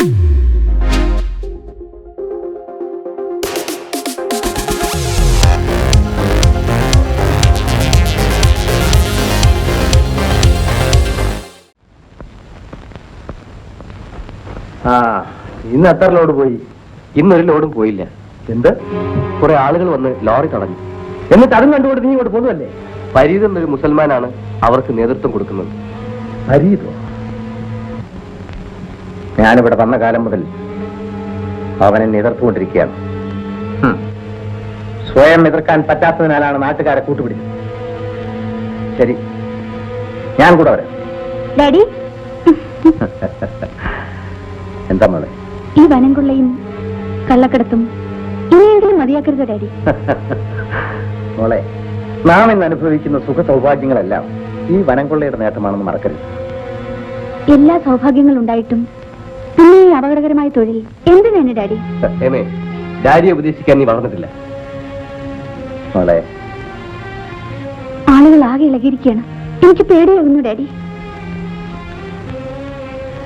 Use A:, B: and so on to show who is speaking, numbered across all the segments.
A: ഇന്ന് എത്ര ലോഡ് പോയി? ഇന്നൊരു ലോഡും പോയില്ല. എന്ത്? കുറെ ആളുകൾ വന്ന് ലോറി തടഞ്ഞു. എന്നിട്ട് അതും കണ്ടുകൊണ്ട് നീ ഇങ്ങോട്ട് പോകുന്നല്ലേ? ഫരീദ് എന്നൊരു മുസൽമാനാണ് അവർക്ക് നേതൃത്വം കൊടുക്കുന്നത്. ഫരീദോ? ഞാനിവിടെ വന്ന കാലം മുതൽ അവനെ എതിർത്തുകൊണ്ടിരിക്കുകയാണ്. സ്വയം എതിർക്കാൻ പറ്റാത്തതിനാലാണ് നാട്ടുകാരെ കൂട്ടുപിടിച്ചത്. ശരി, ഞാൻ കൂടെ വരാം.
B: ഡാഡി,
A: എന്താ മോളെ?
B: ഈ വനം കൊള്ളയും കള്ളക്കടത്തും ഇനിയെങ്കിലും മതിയാക്കരുത് ഡാഡി.
A: മോളെ, നാം ഇന്ന് അനുഭവിക്കുന്ന സുഖ സൗഭാഗ്യങ്ങളെല്ലാം ഈ വനം കൊള്ളയുടെ നേട്ടമാണെന്ന് മറക്കരുത്.
B: എല്ലാ സൗഭാഗ്യങ്ങളും ഉണ്ടായിട്ടും പിന്നെ ഈ അപകടകരമായ തൊഴിൽ എന്തിനാണ് ഡാഡി?
A: ഡാഡിയെ ഉപദേശിക്കാൻ നീ വളർന്നിട്ടില്ല മോളെ.
B: ആളുകൾ ആകെ ഇളകിയിരിക്കുകയാണ്. എനിക്ക് പേടിയാകുന്നു ഡാഡി.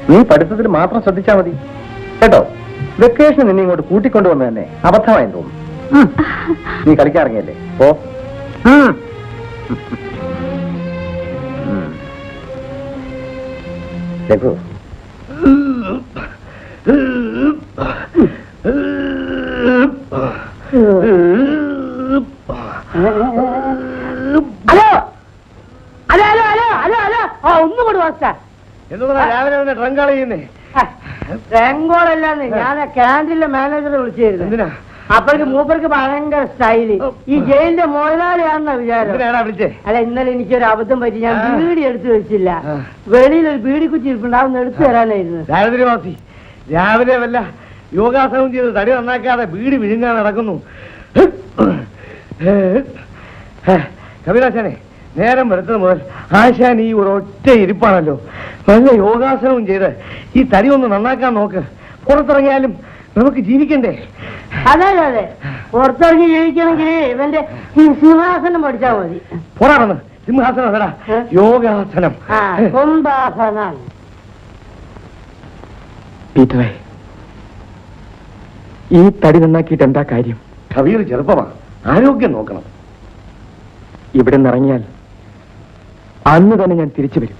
A: നീ പഠിത്തത്തിൽ മാത്രം ശ്രദ്ധിച്ചാൽ മതി കേട്ടോ. വെക്കേഷൻ നിന്നെ ഇങ്ങോട്ട് കൂട്ടിക്കൊണ്ടുവന്ന് തന്നെ അബദ്ധമായി തോന്നുന്നു. നീ കളിക്കാറിങ്ങല്ലേ? ഓ രഘു,
C: ഒന്നുകൂടി വാസ്ത
A: രാവിലെ ട്രങ്കാള ചെയ്യുന്നേ?
C: ട്രങ്കോളല്ലാന്ന് ഞാൻ ക്യാൻറ്റീനിലെ മാനേജറെ വിളിച്ചായിരുന്നു.
A: എന്തിനാ?
C: അപ്പോഴേക്ക് മൂപ്പർക്ക് ഭയങ്കര സ്റ്റൈല്. ഈ ജയിലിന്റെ മുതലാളിയാണെന്ന വിചാരം. അല്ല, ഇന്നലെ എനിക്കൊരു അബദ്ധം പറ്റി. ഞാൻ ബീഡി എടുത്തു വെച്ചില്ല. വെളിയിൽ ഒരു ബീഡി കുറ്റി ഇരിപ്പുണ്ട്, അതൊന്ന് എടുത്തു തരാനായിരുന്നു.
A: രാവിലെ വല്ല യോഗാസനം ചെയ്ത് തടി നന്നാക്കാതെ ബീഡി വിഴുങ്ങാൻ നടക്കുന്നു. കപിലാശാനെ, നേരം വെളുത്തത് മുതൽ ആശാൻ ഈ ഒരൊറ്റ ഇരിപ്പാണല്ലോ. നല്ല യോഗാസനവും ചെയ്ത് ഈ തടി ഒന്ന് നന്നാക്കാൻ നോക്ക്. പുറത്തിറങ്ങിയാലും നമുക്ക് ജീവിക്കണ്ടേ?
C: അതെ അതെ, പുറത്തിറങ്ങി ജീവിക്കണമെങ്കിൽ ഇവന്റെ സിംഹാസനം പഠിച്ചാൽ മതി.
A: പോരാണെന്ന് സിംഹാസനം അല്ലടാ, യോഗാസനം.
C: കുംഭാസനം.
A: പീറ്ററേ, ഈ തടി നന്നാക്കിയിട്ട് എന്താ കാര്യം? കബീർ ചെറുപ്പമാ, ആരോഗ്യം നോക്കണം. ഇവിടെ നിന്നിറങ്ങിയാൽ അന്ന് തന്നെ ഞാൻ തിരിച്ചു വരും.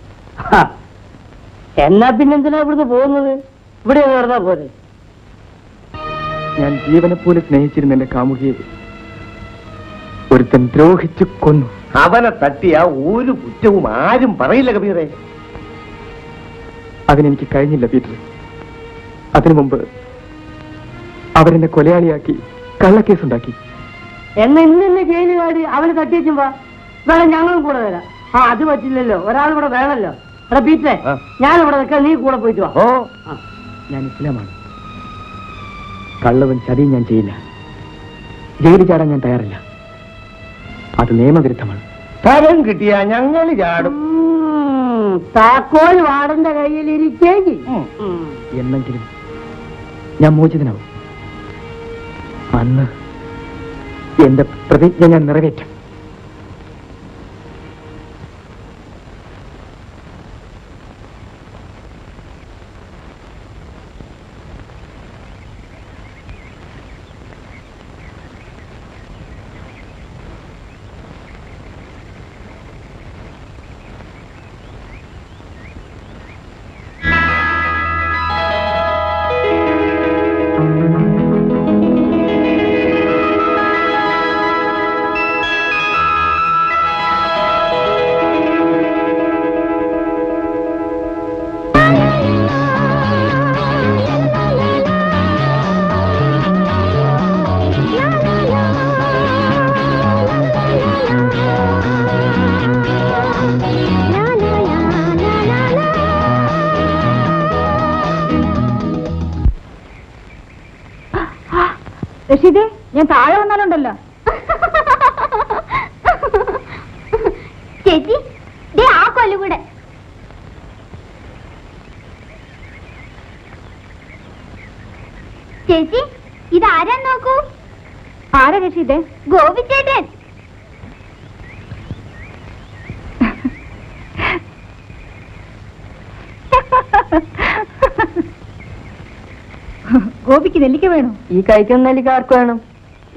C: എന്നാ പിന്നെന്തിനാ ഇവിടുന്ന് പോകുന്നത്? ഇവിടെ നടന്നാ പോലെ.
A: ഞാൻ ജീവനെ പോലെ സ്നേഹിച്ചിരുന്ന എന്റെ കാമുകിയെ ഒരുത്തൻ ദ്രോഹിച്ചു കൊന്നു. അവനെ തട്ടിയ ഒരു കുറ്റവും ആരും പറയില്ല കബീറെ. അതിനെനിക്ക് കഴിഞ്ഞില്ല പീറ്റർ. അതിനു മുമ്പ് അവരെന്നെ കൊലയാളിയാക്കി കള്ളക്കേസുണ്ടാക്കി.
C: എന്നാ ഇന്ന് ജയിലിൽ കാടി അവന് തട്ടിയേച്ചുമ്പോ വേണം ഞങ്ങളും കൂടെ വരാം. അത് പറ്റില്ലല്ലോ, ഒരാൾ ഇവിടെ വേണമല്ലോ. എടാ പീറ്ററെ, ഞാനിവിടെ നിൽക്കാൻ നീ കൂടെ പോയിട്ട് വാ.
A: ഞാൻ ഇസ്ലാമാണ്. കള്ളവും ചതിയും ഞാൻ ചെയ്യില്ല. ജയിലിൽ ചാടാൻ ഞാൻ തയ്യാറില്ല. അത് നിയമവിരുദ്ധമാണ്. തരം കിട്ടിയാ ഞങ്ങൾ ചാടും.
C: താക്കോൽ വാടന്റെ കയ്യിലിരിക്കേക്ക്
A: എന്നെങ്കിലും ഞാൻ മോചിതനാവും. അന്ന് എന്റെ പ്രതിജ്ഞ ഞാൻ നിറവേറ്റും.
B: റഷീദേ, ഞാൻ താഴെ വന്നാലുണ്ടല്ലോ.
D: ചേച്ചി, ആ കൊല്ലുകൂടെ. ചേച്ചി, ഇതാരാ നോക്കൂ.
B: ആരാ റഷീദേ?
D: ഗോപിച്ചേട്ടൻ.
B: ഗോപിക്ക് നെല്ലിക്ക വേണോ?
C: ഈ കഴിക്കുന്ന നെല്ലിക്ക ആർക്ക് വേണം?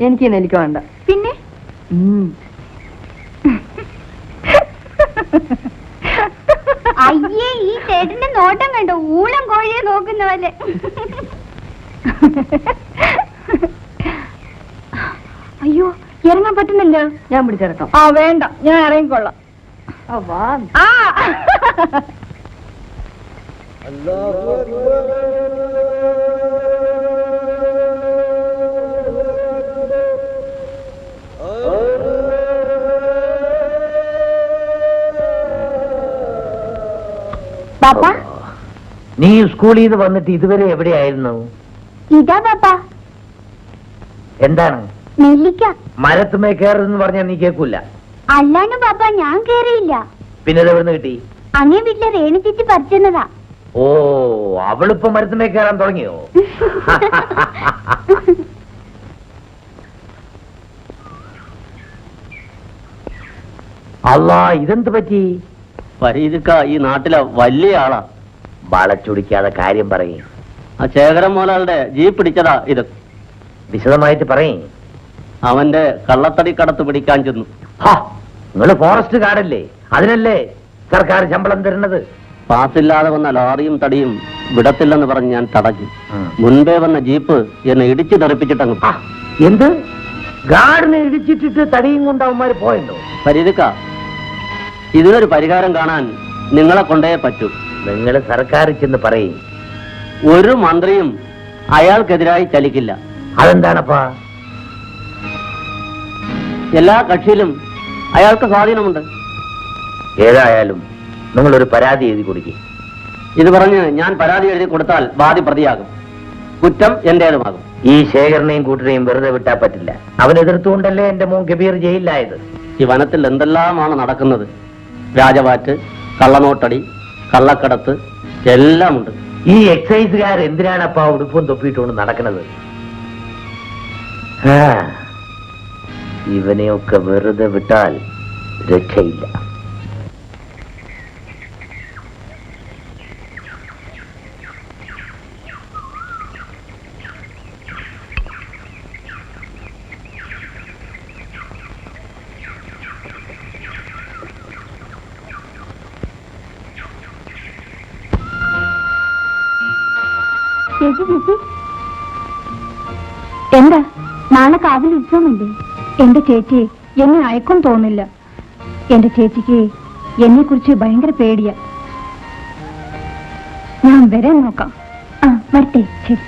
C: എനിക്ക് നെല്ലിക്ക വേണ്ട.
B: പിന്നെ
D: അയ്യേ, ഈ ചേട്ടന്റെ നോട്ടം കണ്ടോ? ഊളം കോഴിയെ നോക്കുന്ന പോലെ.
B: അയ്യോ, ഇറങ്ങാൻ പറ്റുന്നില്ല.
C: ഞാൻ പിടിച്ചിറക്കാം.
B: ആ വേണ്ട, ഞാൻ ഇറങ്ങിക്കൊള്ളാം. ആ
D: പാപ്പ,
E: നീ സ്കൂളിൽ നിന്ന് വന്നിട്ട് ഇതുവരെ എവിടെയായിരുന്നു?
D: ഇതാ പാപ്പ
E: എന്താണ്?
D: നെല്ലിക്ക.
E: മരത്തുമേ കയറുന്നു പറഞ്ഞാൽ നീ കേൾക്കൂല.
D: അല്ലാണ്ട് പാപ്പ ഞാൻ കേറിയില്ല.
E: പിന്നെ ഇത് എവിടുന്ന് കിട്ടി?
D: അങ്ങേ വീട്ടിലെ രേണു ചേച്ചി പറിച്ചെന്നതാ.
E: ഓ, അവളിപ്പോ മരത്തുമേ കയറാൻ തുടങ്ങിയോ? അല്ലാ, ഇതെന്ത് പറ്റി?
A: പരീതിക്ക ഈ നാട്ടിലെ വലിയ ആളാ.
E: വളച്ചൊടിക്കാതെ കാര്യം പറയും.
A: ആ ശേഖരൻ മോലാളുടെ ജീപ്പ് പിടിച്ചതാ ഇത്.
E: വിശദമായിട്ട് പറയും.
A: അവന്റെ കള്ളത്തടി കടത്ത് പിടിക്കാൻ ചെന്നു.
E: നിങ്ങള് ഫോറസ്റ്റ് ഗാർഡല്ലേ? അതിനല്ലേ സർക്കാർ ശമ്പളം തരുന്നത്?
A: പാസില്ലാതെ വന്ന ലോറിയും തടിയും വിടത്തില്ലെന്ന് പറഞ്ഞ് ഞാൻ തടഞ്ഞു. മുൻപേ വന്ന ജീപ്പ് എന്നെ ഇടിച്ചു തെറിപ്പിച്ചിട്ടങ്ങ്.
E: എന്ത്? ഗാർഡിനെ ഇടിച്ചിട്ടിട്ട് തടിയും കൊണ്ട് അവന്മാര് പോയല്ലോ?
A: പരീതിക്ക, ഇതിനൊരു പരിഹാരം കാണാൻ നിങ്ങളെ കൊണ്ടേ പറ്റൂ.
E: നിങ്ങൾ സർക്കാർ ചെന്ന് പറയും.
A: ഒരു മന്ത്രിയും അയാൾക്കെതിരായി ചലിക്കില്ല.
E: അതെന്താണപ്പാ?
A: എല്ലാ കക്ഷിയിലും അയാൾക്ക് സ്വാധീനമുണ്ട്.
E: ഏതായാലും നിങ്ങളൊരു പരാതി എഴുതി കൊടുക്കും.
A: ഇത് പറഞ്ഞ് ഞാൻ പരാതി എഴുതി കൊടുത്താൽ വാദി പ്രതിയാകും, കുറ്റം എന്റേതുമാകും.
E: ഈ ശേഖരനെയും കൂട്ടരെയും വെറുതെ വിട്ടാ പറ്റില്ല. അവൻ എതിർത്തുകൊണ്ടല്ലേ എന്റെ മോൻ കബീർ ജയിലിലായത്.
A: ഈ വനത്തിൽ എന്തെല്ലാമാണ് നടക്കുന്നത്. രാജവാറ്റ്, കള്ളനോട്ടടി, കള്ളക്കടത്ത് എല്ലാമുണ്ട്.
E: ഈ എക്സൈസുകാർ എന്തിനാണപ്പാ ഉടുപ്പും തൊപ്പിയിട്ടുകൊണ്ട് നടക്കുന്നത്? ഇവനെയൊക്കെ വെറുതെ വിട്ടാൽ രക്ഷയില്ല.
B: ചേച്ചി ചേച്ചി, എന്താ? നാളെ കാവിൽ ഉത്സവമല്ലേ? എന്റെ ചേച്ചി എന്നെ അയക്കും തോന്നില്ല. എന്റെ ചേച്ചിക്ക് എന്നെ കുറിച്ച് ഭയങ്കര പേടിയാ. ഞാൻ വരാൻ നോക്കാം. ആ, വരട്ടെ. ശരി.